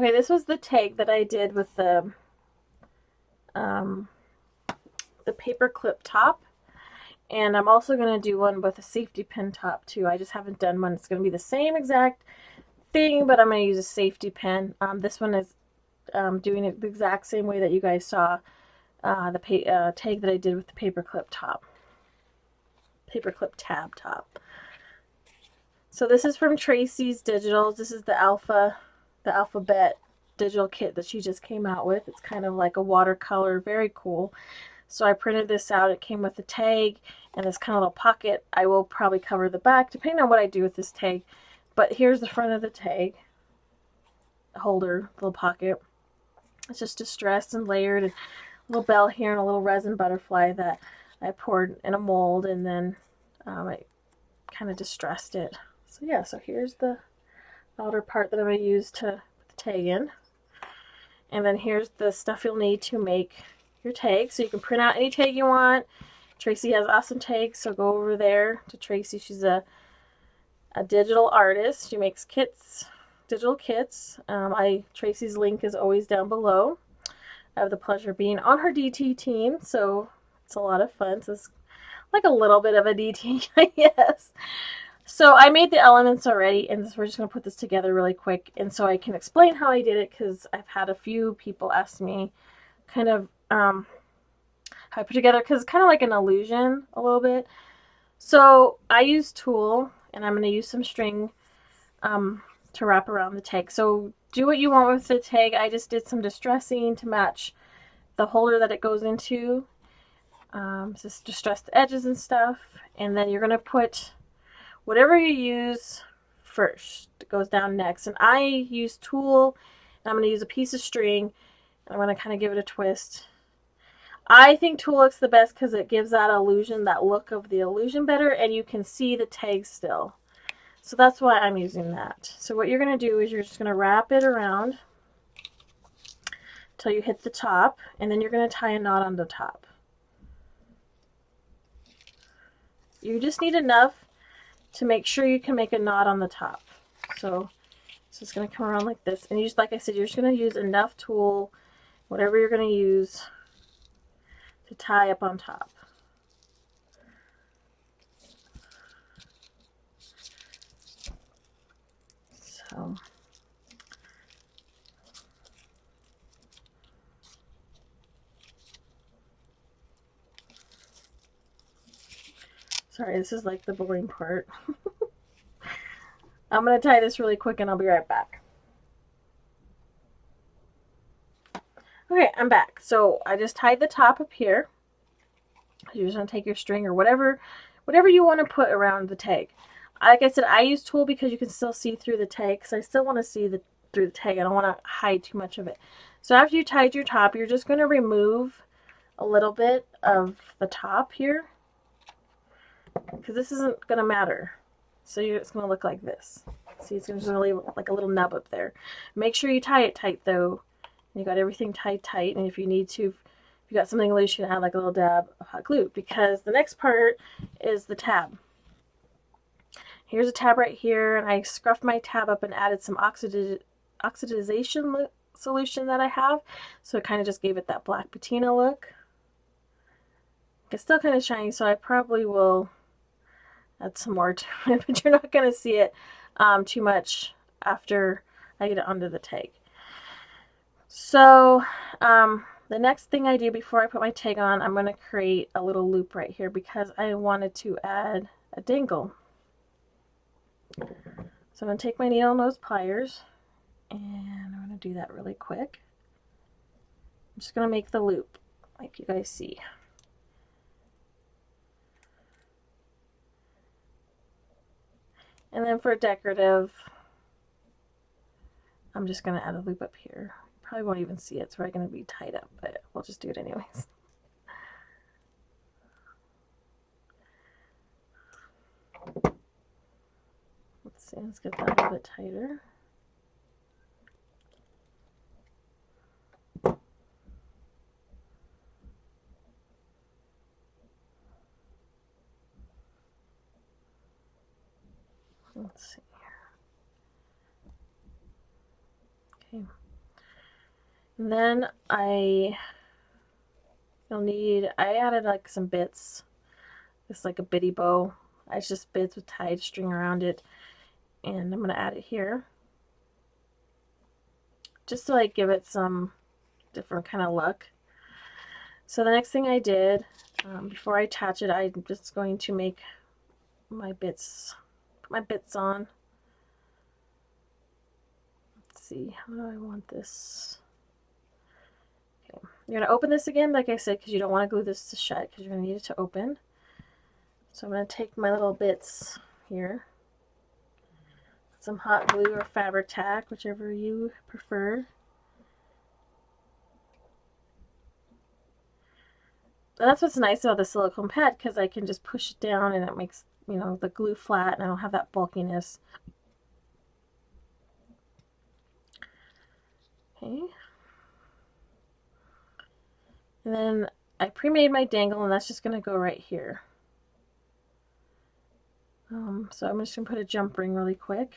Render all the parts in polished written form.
Okay, this was the tag that I did with the paper clip top. And I'm also going to do one with a safety pin top too. I just haven't done one. It's going to be the same exact thing, but I'm going to use a safety pin. This one is doing it the exact same way that you guys saw the tag that I did with the paperclip top. Paperclip tab top. So this is from Tracie's Digitals. This is the alphabet digital kit that she just came out with. It's kind of like a watercolor, very cool. So I printed this out. It came with a tag and this kind of little pocket. I will probably cover the back depending on what I do with this tag. But here's the front of the tag holder, little pocket. It's just distressed and layered, and a little bell here and a little resin butterfly that I poured in a mold, and then I kind of distressed it. So yeah, so here's the outer part that I'm going to use to put the tag in. And then here's the stuff you'll need to make your tag. So you can print out any tag you want. Tracie has awesome tags, so go over there to Tracie. She's a digital artist. She makes kits, digital kits. Tracie's link is always down below. I have the pleasure of being on her DT team, so it's a lot of fun. So it's like a little bit of a DT, I guess. So I made the elements already, and we're just going to put this together really quick, and so I can explain how I did it, because I've had a few people ask me kind of how I put together, because it's kind of like an illusion a little bit. So I use tulle, and I'm going to use some string to wrap around the tag. So do what you want with the tag. I just did some distressing to match the holder that it goes into. Just distress the edges and stuff, and then you're going to put whatever you use first. It goes down next, and I use tulle, and I'm going to use a piece of string, and I'm going to kind of give it a twist. I think tulle looks the best because it gives that illusion, that look of the illusion better, and you can see the tag still. So that's why I'm using that. So what you're going to do is you're just going to wrap it around until you hit the top, and then you're going to tie a knot on the top. You just need enough to make sure you can make a knot on the top. So it's just going to come around like this, and you just, like I said, you're just going to use enough tulle, whatever you're going to use, to tie up on top. So sorry, this is like the boring part. I'm going to tie this really quick and I'll be right back. Okay, I'm back. So I just tied the top up here. You're just going to take your string or whatever you want to put around the tag. Like I said, I use tulle because you can still see through the tag, because I still want to see through the tag. I don't want to hide too much of it. So after you tied your top, you're just going to remove a little bit of the top here, because this isn't going to matter. So it's going to look like this. See, it's going to leave like a little nub up there. Make sure you tie it tight though. You got everything tied tight, and if you need to, if you got something loose, you can add like a little dab of hot glue, because the next part is the tab. Here's a tab right here, and I scruffed my tab up and added some oxidization solution that I have, so it kind of just gave it that black patina look. It's still kind of shiny, so I probably will add some more to it, but you're not going to see it too much after I get it onto the tag. So the next thing I do before I put my tag on, I'm going to create a little loop right here, because I wanted to add a dangle. So I'm going to take my needle nose pliers, and I'm going to do that really quick. I'm just going to make the loop like you guys see. And then for decorative, I'm just going to add a loop up here. Probably won't even see it. It's probably going to be tied up, but we'll just do it anyways. Let's see, let's get that a little bit tighter. Let's see here. Okay. And then you'll need, I added like some bits. It's like a bitty bow. It's just bits with tied string around it. And I'm going to add it here. Just to like give it some different kind of look. So the next thing I did, before I attach it, I'm just going to make my bits, put my bits on. Let's see, how do I want this? Okay, you're going to open this again, like I said, because you don't want to glue this to shut, because you're going to need it to open. So I'm going to take my little bits here, some hot glue or fabric tack, whichever you prefer. And that's what's nice about the silicone pad, because I can just push it down and it makes, you know, the glue flat, and I don't have that bulkiness. Okay. And then I pre-made my dangle, and that's just going to go right here. So I'm just going to put a jump ring really quick.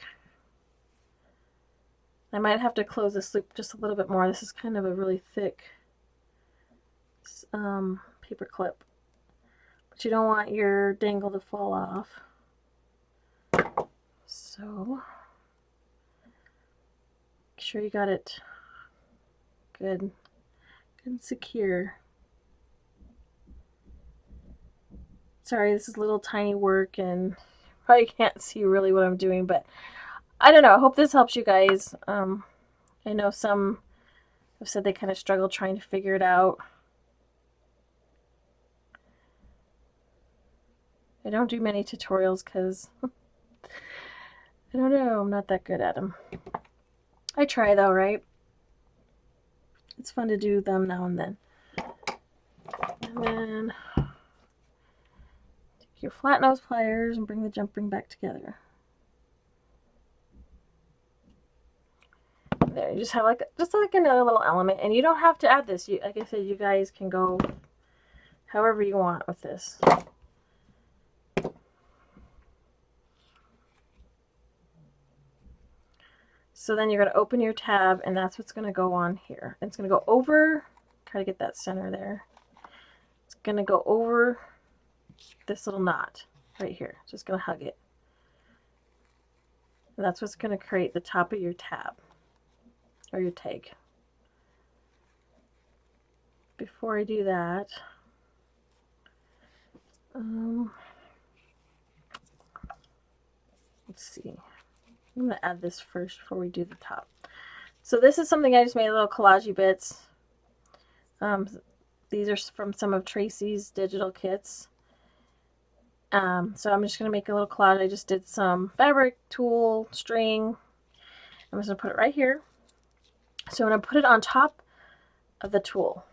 I might have to close this loop just a little bit more. This is kind of a really thick paper clip. But you don't want your dangle to fall off. So make sure you got it good and secure. Sorry, this is little tiny work and probably can't see really what I'm doing, but I don't know. I hope this helps you guys. I know some have said they kind of struggle trying to figure it out. I don't do many tutorials because I don't know, I'm not that good at them. I try though, right? It's fun to do them now and then. And then take your flat nose pliers and bring the jump ring back together. There, you just have like another little element, and you don't have to add this. Like I said, you guys can go however you want with this. So then you're going to open your tab, and that's what's going to go on here. It's going to go over, try to get that center there. It's going to go over this little knot right here. Just going to hug it. And that's what's going to create the top of your tab or your tag. Before I do that, let's see. I'm going to add this first before we do the top. So this is something I just made, little collage bits. These are from some of Tracie's digital kits. So I'm just going to make a little collage. I just did some fabric, tulle, string. I'm just going to put it right here. So I'm going to put it on top of the tulle.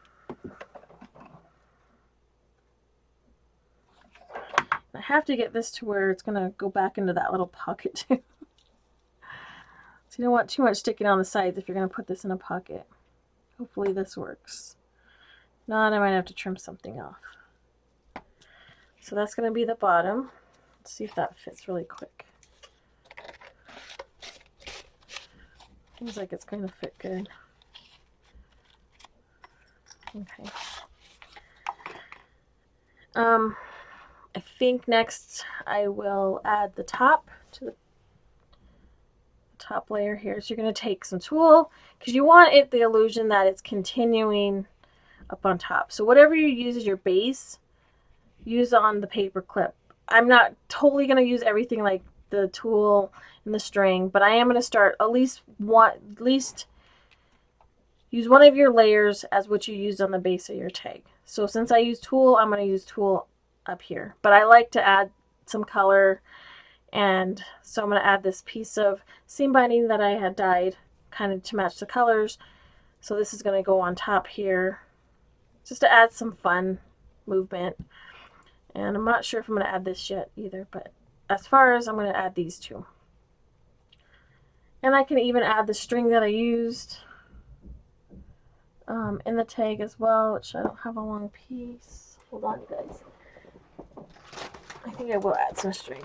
I have to get this to where it's going to go back into that little pocket too. So you don't want too much sticking on the sides if you're going to put this in a pocket. Hopefully this works. If not, I might have to trim something off. So that's going to be the bottom. Let's see if that fits really quick. Seems like it's going to fit good. Okay. I think next I will add the top to the top layer here. So you're going to take some tulle, because you want it the illusion that it's continuing up on top. So whatever you use as your base, use on the paper clip. I'm not totally going to use everything like the tulle and the string, but I am going to start at least use one of your layers as what you used on the base of your tag. So since I use tulle, I'm going to use tulle up here, but I like to add some color. And so I'm going to add this piece of seam binding that I had dyed kind of to match the colors. So this is going to go on top here just to add some fun movement. And I'm not sure if I'm going to add this yet either, but as far as I'm going to add these two. And I can even add the string that I used in the tag as well, which I don't have a long piece. Hold on, guys. I think I will add some string.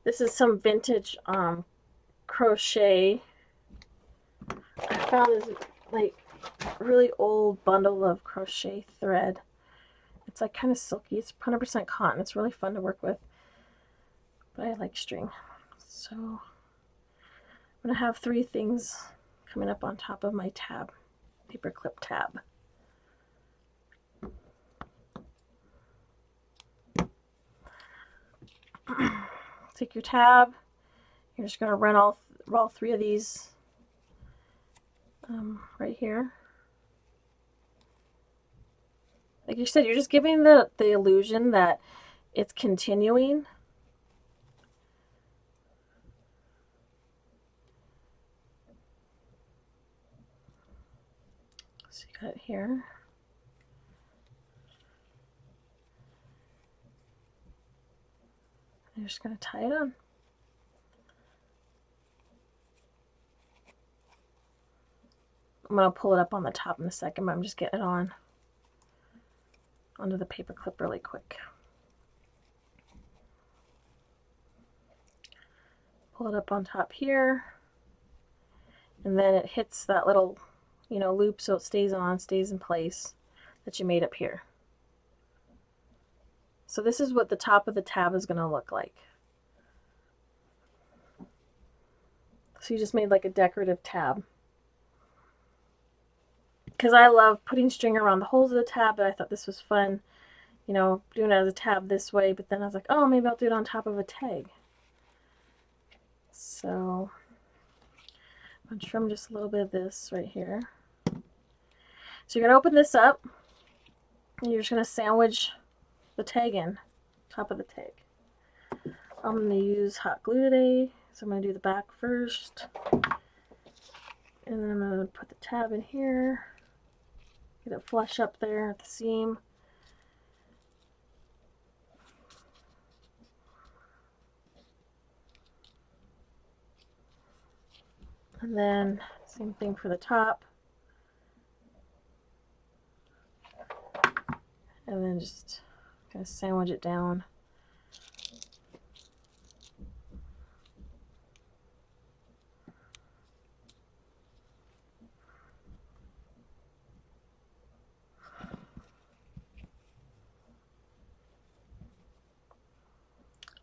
This is some vintage crochet. I found this like really old bundle of crochet thread. It's like kind of silky. It's 100% cotton. It's really fun to work with. But I like string. So I'm going to have 3 things coming up on top of my tab, paper clip tab. Take your tab. You're just going to run all 3 of these right here. Like you said, you're just giving the illusion that it's continuing. So you got it here. You're just going to tie it on. I'm going to pull it up on the top in a second, but I'm just getting it on onto the paper clip really quick. Pull it up on top here, and then it hits that little, you know, loop, so it stays in place that you made up here. So this is what the top of the tab is going to look like. So you just made like a decorative tab. Because I love putting string around the holes of the tab, but I thought this was fun, you know, doing it as a tab this way, but then I was like, oh, maybe I'll do it on top of a tag. So I'm going to trim just a little bit of this right here. So you're going to open this up, and you're just going to sandwich the tag in, top of the tag. I'm going to use hot glue today, so I'm going to do the back first. And then I'm going to put the tab in here. Get it flush up there at the seam. And then same thing for the top. And then just kind of sandwich it down.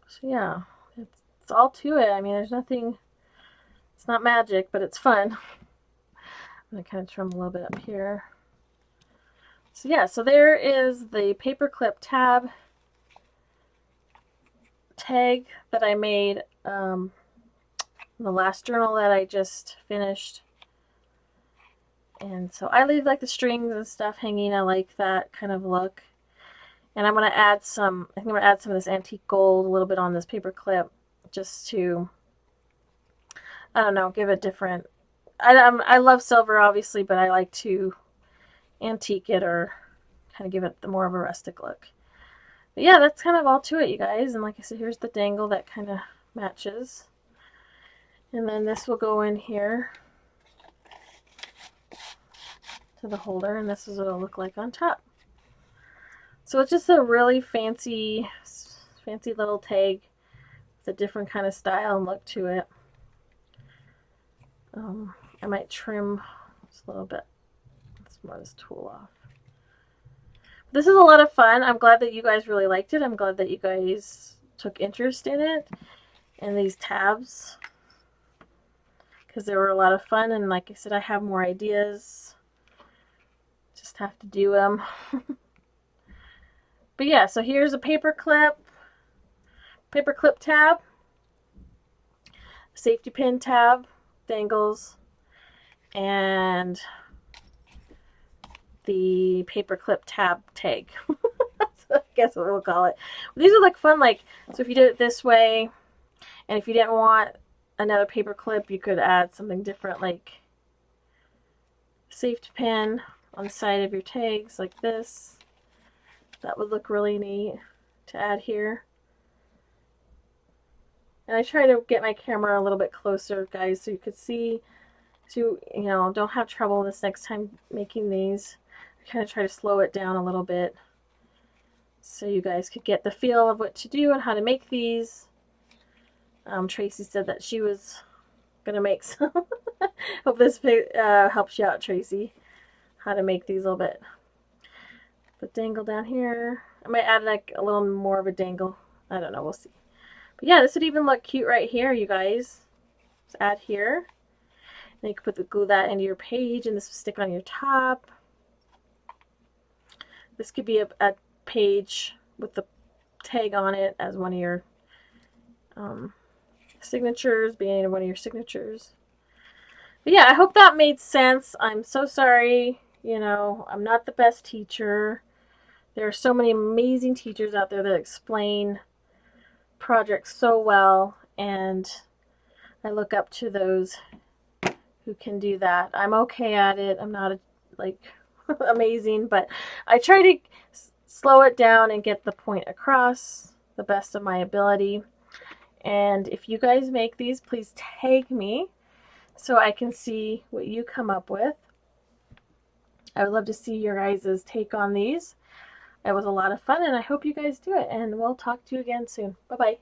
So yeah, it's all to it. I mean, there's nothing, it's not magic, but it's fun. I'm going to kind of trim a little bit up here. So yeah, so there is the paper clip tab tag that I made in the last journal that I just finished. And so I leave like the strings and stuff hanging. I like that kind of look. And I'm going to add some, I think I'm going to add some of this antique gold a little bit on this paper clip just to, I don't know, give it different, I love silver obviously, but I like to antique it or kind of give it the more of a rustic look. But yeah, that's kind of all to it, you guys. And like I said, here's the dangle that kind of matches. And then this will go in here to the holder, and this is what it'll look like on top. So it's just a really fancy little tag with a different kind of style and look to it. I might trim just a little bit. Let's move this tool off. This is a lot of fun. I'm glad that you guys really liked it. I'm glad that you guys took interest in it and these tabs, because they were a lot of fun. And like I said, I have more ideas. Just have to do them. But yeah, so here's a paper clip tab, safety pin tab, dangles, and the paper clip tab tag. So I guess what we'll call it. These are like fun, like, so if you did it this way, and if you didn't want another paper clip, you could add something different, like safety pin on the side of your tags like this. That would look really neat to add here. And I try to get my camera a little bit closer, guys, so you could see, so you know, don't have trouble this next time making these. I kind of try to slow it down a little bit so you guys could get the feel of what to do and how to make these. Tracy said that she was Gonna make some. Hope this helps you out, Tracy. How to make these a little bit. The dangle down here. I might add like a little more of a dangle. I don't know. We'll see. But yeah, this would even look cute right here, you guys. Just add here. And you can glue that into your page, and this will stick on your top. This could be a page with the tag on it as one of your signatures, being one of your signatures. But yeah, I hope that made sense. I'm so sorry. You know, I'm not the best teacher. There are so many amazing teachers out there that explain projects so well, and I look up to those who can do that. I'm okay at it. I'm not like amazing, but I try to slow it down and get the point across the best of my ability. And if you guys make these, please tag me so I can see what you come up with. I would love to see your guys' take on these. It was a lot of fun, and I hope you guys do it, and we'll talk to you again soon. Bye-bye.